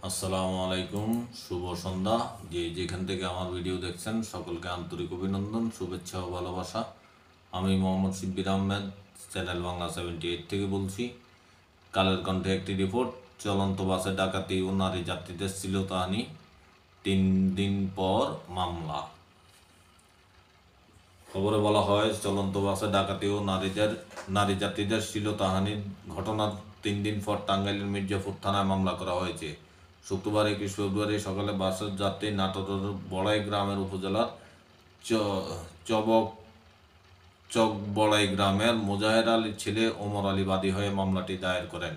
আসসালামু আলাইকুম, শুভ সন্ধ্যা। যেখান থেকে আমার ভিডিও দেখছেন সকলকে আন্তরিক অভিনন্দন, শুভেচ্ছা ও ভালোবাসা। আমি মোহাম্মদ শিব্বির আহমেদ, চ্যানেল বাংলা 78 থেকে বলছি। কালের কণ্ঠে একটি রিপোর্ট। চলন্ত বাসে ডাকাতি ও নারী যাত্রীদের শ্লীলতাহানি, 3 দিন পর মামলা। খবরে বলা হয়, চলন্ত বাসে ডাকাতি ও নারী যাত্রীদের শ্লীলতাহানির ঘটনার 3 দিন পর টাঙ্গাইলের মির্জাপুর থানায় মামলা করা হয়েছে। শুক্রবার 21 ফেব্রুয়ারি সকালে বাসের যাত্রী নাটোরের বড়াই গ্রামের উপজেলার চকবড়াই গ্রামের মুজাহের আলীর ছেলে ওমর আলী বাদী হয়ে মামলাটি দায়ের করেন।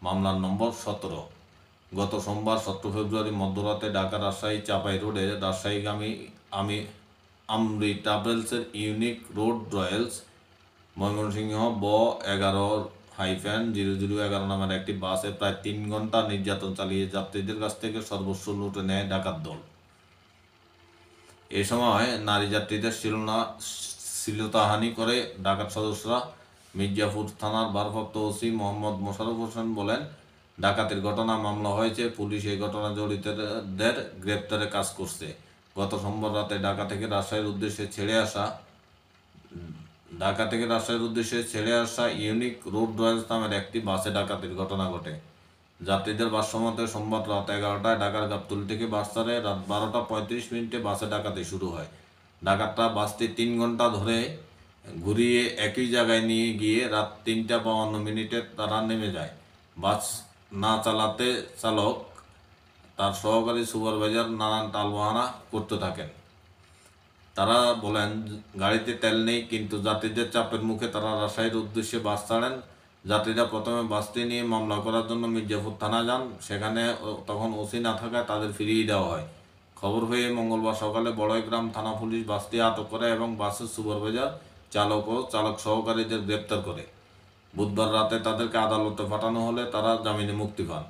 মামলার নম্বর 17। গত সোমবার 17 ফেব্রুয়ারি মধ্যরাতে ঢাকা রাজশাহী চাপাই রোডে রাজশাহীগামী আমরি ট্রাভেলসের ইউনিক রোড রয়্যালস ময়মনসিংহ ব11-0011 নামের একটি বাসে প্রায় 3 ঘন্টা নির্যাতন চালিয়ে যাত্রীদের কাছ থেকে সর্বস্ব লুটে নেয় ডাকাত দল। এ সময় নারী যাত্রীদের শ্লীলতাহানি করে ডাকাত সদস্যরা। মির্জাপুর থানার ভারপ্রাপ্ত ওসি মোহাম্মদ মোশাররফ হোসেন বলেন, ডাকাতির ঘটনা মামলা হয়েছে, পুলিশ এই ঘটনা জড়িতদের গ্রেপ্তারে কাজ করছে। গত সোমবার রাতে ঢাকা থেকে রাজশাহীর উদ্দেশ্যে ছেড়ে আসা ইউনিক রোড রয়্যালস নামের একটি বাসে ডাকাতির ঘটনা ঘটে। যাত্রীদের ভাষ্যমতে সোমবার রাত 11টায় ঢাকার গাবতলী থেকে বাস ছাড়ে। রাত 12টা 35 মিনিটে বাসে ডাকাতি শুরু হয়। ডাকাতরা বাসটি 3 ঘন্টা ধরে ঘুরিয়ে একই জায়গায় নিয়ে গিয়ে রাত 3টা 52 মিনিটে তারা নেমে যায়। বাস না চালাতে চালক তার সহকারী সুপারভাইজার নানান টালবাহানা করতে থাকেন। তারা বলেন, গাড়িতে তেল নেই, কিন্তু যাত্রীদের চাপের মুখে তারা রাজশাহীর উদ্দেশ্যে বাস ছাড়েন। যাত্রীরা প্রথমে বাসটি নিয়ে মামলা করার জন্য মির্জাপুর থানা যান। সেখানে তখন ওসি না থাকায় তাদের ফিরিয়ে দেওয়া হয়। খবর পেয়ে মঙ্গলবার সকালে বড়াইগ্রাম থানা পুলিশ বাসটি আটক করে এবং বাসের সুপারভাইজার, চালক ও চালক সহকারীদের গ্রেপ্তার করে। বুধবার রাতে তাদেরকে আদালতে পাঠানো হলে তারা জামিনে মুক্তি পান।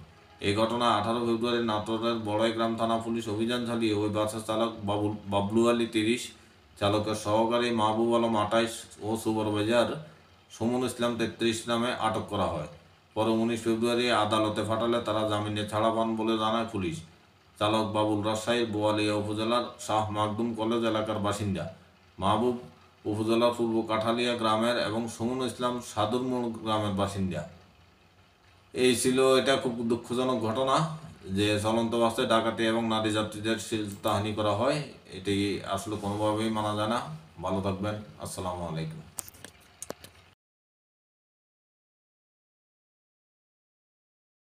এই ঘটনা 18 ফেব্রুয়ারি নাটোরের বড়াইগ্রাম থানা পুলিশ অভিযান চালিয়ে ওই বাসের চালক বাবলু আলী 30, চালকের সহকারী মাহবুব আলম 28 ও সুপারভাইজার সুমন ইসলাম 33 নামে আটক করা হয়। পরে 19 ফেব্রুয়ারি আদালতে পাঠালে তারা জামিনে ছাড়া পান বলে জানায় পুলিশ। চালক বাবুল রাজশাহীর বোয়ালিয়া উপজেলার শাহ মাকদুম কলেজ এলাকার বাসিন্দা, মাহবুব উপজেলার পূর্ব কাঠালিয়া গ্রামের এবং সুমন ইসলাম সাদুরমোড় গ্রামের বাসিন্দা। এটা খুব দুঃখজনক ঘটনা যে চলন্ত বাসে ডাকাতি এবং নারী যাত্রীদের শ্লীলতাহানি করা হয়। এটি আসলে কোনোভাবেই মানা যায় না। ভালো থাকবেন। আসসালামু আলাইকুম।